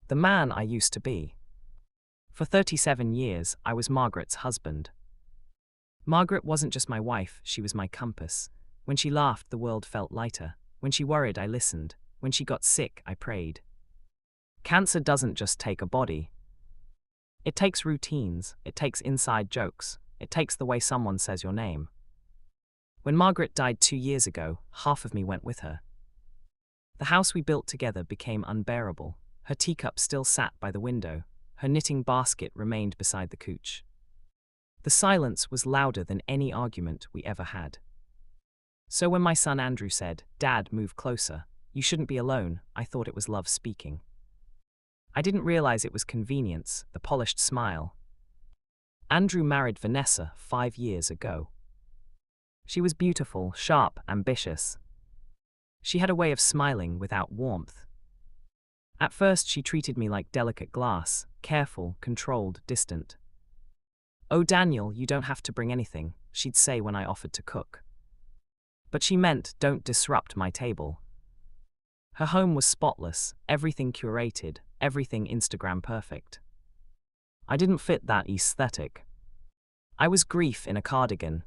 The man I used to be. For 37 years, I was Margaret's husband. Margaret wasn't just my wife, she was my compass. When she laughed, the world felt lighter. When she worried, I listened. When she got sick, I prayed. Cancer doesn't just take a body. It takes routines, it takes inside jokes, it takes the way someone says your name. When Margaret died 2 years ago, half of me went with her. The house we built together became unbearable. Her teacup still sat by the window. Her knitting basket remained beside the couch. The silence was louder than any argument we ever had. So when my son Andrew said, "Dad, move closer. You shouldn't be alone," I thought it was love speaking. I didn't realize it was convenience, the polished smile. Andrew married Vanessa 5 years ago. She was beautiful, sharp, ambitious. She had a way of smiling without warmth. At first, she treated me like delicate glass, careful, controlled, distant. "Oh, Daniel, you don't have to bring anything," she'd say when I offered to cook. But she meant, "Don't disrupt my table." Her home was spotless, everything curated, everything Instagram perfect. I didn't fit that aesthetic. I was grief in a cardigan.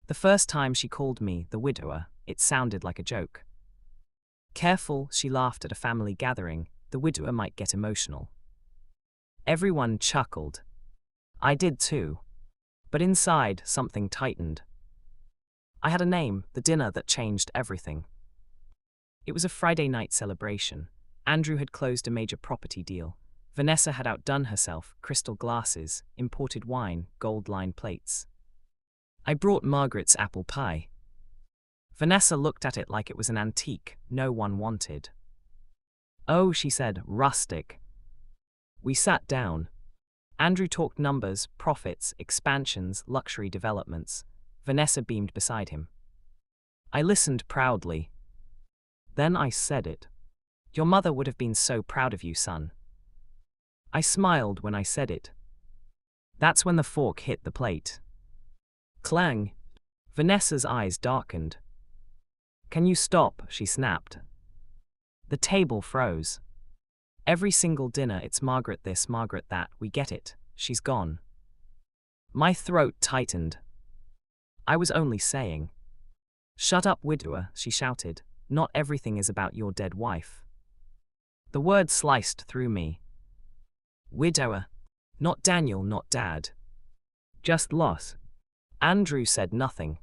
The first time she called me the widower, it sounded like a joke. Careful, she laughed at a family gathering, the widower might get emotional. Everyone chuckled. I did too. But inside, something tightened. I had a name, the dinner that changed everything. It was a Friday night celebration. Andrew had closed a major property deal. Vanessa had outdone herself, crystal glasses, imported wine, gold-lined plates. I brought Margaret's apple pie. Vanessa looked at it like it was an antique no one wanted. "Oh," she said, "rustic." We sat down. Andrew talked numbers, profits, expansions, luxury developments. Vanessa beamed beside him. I listened proudly. Then I said it. "Your mother would have been so proud of you, son." I smiled when I said it. That's when the fork hit the plate. Clang. Vanessa's eyes darkened. "Can you stop?" she snapped. The table froze. Every single dinner, it's Margaret this, Margaret that, we get it, she's gone. My throat tightened. I was only saying. "Shut up, widower," she shouted. "Not everything is about your dead wife." The word sliced through me. Widower. Not Daniel, not Dad. Just loss. Andrew said nothing.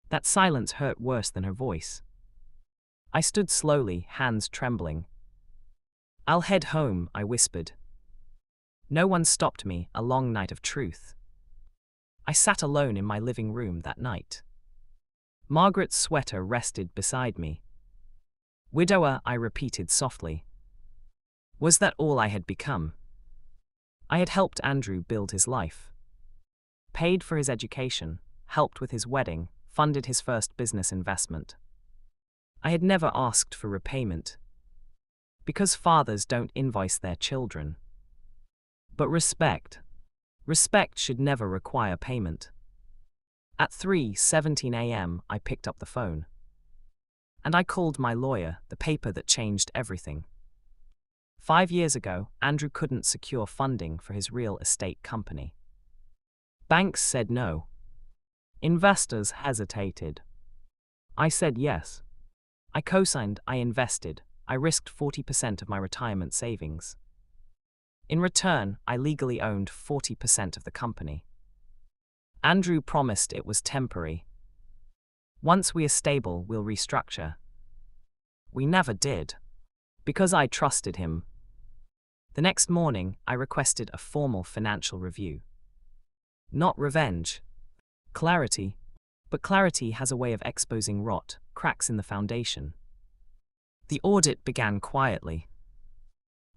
That silence hurt worse than her voice. I stood slowly, hands trembling. "I'll head home," I whispered. No one stopped me, a long night of truth. I sat alone in my living room that night. Margaret's sweater rested beside me. "Widower," I repeated softly. Was that all I had become? I had helped Andrew build his life. Paid for his education, helped with his wedding, funded his first business investment. I had never asked for repayment. Because fathers don't invoice their children. But respect. Respect should never require payment. At 3:17 a.m., I picked up the phone. And I called my lawyer, the paper that changed everything. 5 years ago, Andrew couldn't secure funding for his real estate company. Banks said no. Investors hesitated. I said yes. I co-signed, I invested, I risked 40% of my retirement savings. In return, I legally owned 40% of the company. Andrew promised it was temporary. Once we are stable, we'll restructure. We never did. Because I trusted him. The next morning, I requested a formal financial review. Not revenge. Clarity. But clarity has a way of exposing rot, cracks in the foundation. The audit began quietly.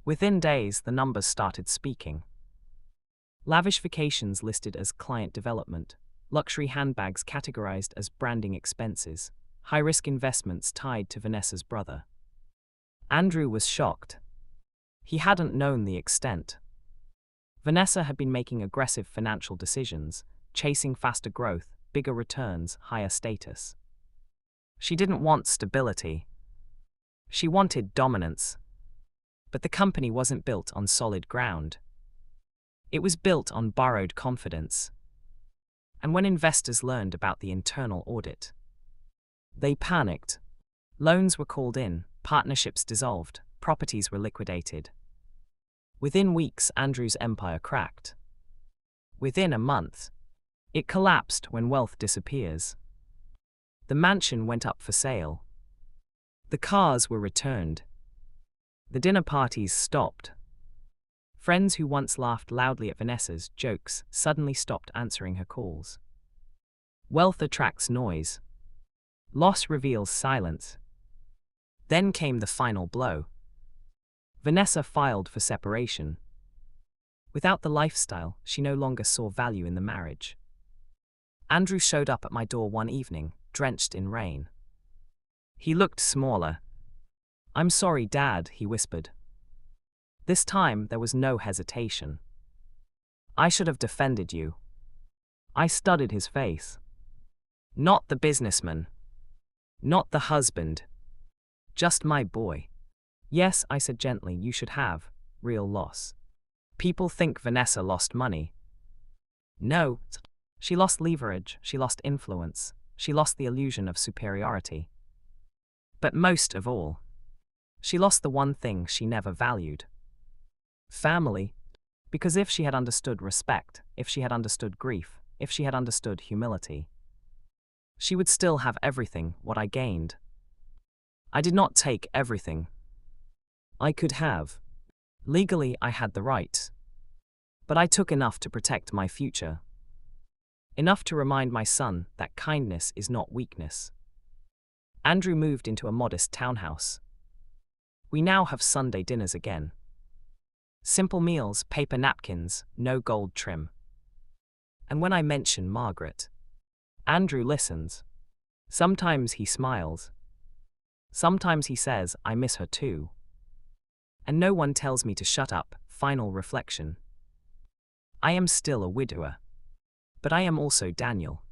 Within days, the numbers started speaking. Lavish vacations listed as client development, luxury handbags categorized as branding expenses, high-risk investments tied to Vanessa's brother. Andrew was shocked. He hadn't known the extent. Vanessa had been making aggressive financial decisions, chasing faster growth, bigger returns, higher status. She didn't want stability. She wanted dominance. But the company wasn't built on solid ground. It was built on borrowed confidence. And when investors learned about the internal audit, they panicked. Loans were called in, partnerships dissolved, properties were liquidated. Within weeks, Andrew's empire cracked. Within a month, it collapsed when wealth disappears. The mansion went up for sale. The cars were returned. The dinner parties stopped. Friends who once laughed loudly at Vanessa's jokes suddenly stopped answering her calls. Wealth attracts noise. Loss reveals silence. Then came the final blow. Vanessa filed for separation. Without the lifestyle, she no longer saw value in the marriage. Andrew showed up at my door one evening, drenched in rain. He looked smaller. "I'm sorry, Dad," he whispered. This time there was no hesitation. "I should have defended you." I studied his face. Not the businessman. Not the husband. Just my boy. "Yes," I said gently, "you should have. Real loss. People think Vanessa lost money. No. She lost leverage, she lost influence, she lost the illusion of superiority. But most of all, she lost the one thing she never valued. Family. Because if she had understood respect, if she had understood grief, if she had understood humility, she would still have everything what I gained. I did not take everything. I could have. Legally, I had the right. But I took enough to protect my future. Enough to remind my son that kindness is not weakness. Andrew moved into a modest townhouse. We now have Sunday dinners again. Simple meals, paper napkins, no gold trim. And when I mention Margaret, Andrew listens. Sometimes he smiles. Sometimes he says, "I miss her too." And no one tells me to shut up. Final reflection. I am still a widower. But I am also Daniel.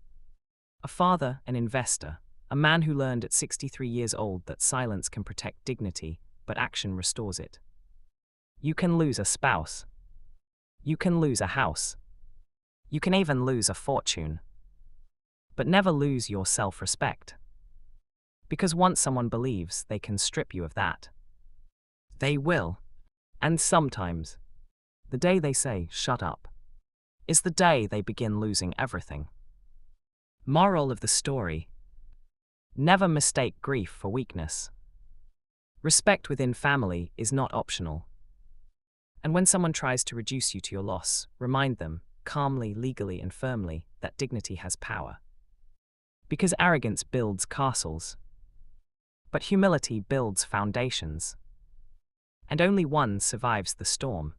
A father, an investor, a man who learned at 63 years old that silence can protect dignity, but action restores it. You can lose a spouse. You can lose a house. You can even lose a fortune. But never lose your self-respect. Because once someone believes they can strip you of that, they will. And sometimes, the day they say, "Shut up," is the day they begin losing everything. Moral of the story: never mistake grief for weakness. Respect within family is not optional. And when someone tries to reduce you to your loss, remind them, calmly, legally, and firmly, that dignity has power. Because arrogance builds castles, but humility builds foundations. And only one survives the storm.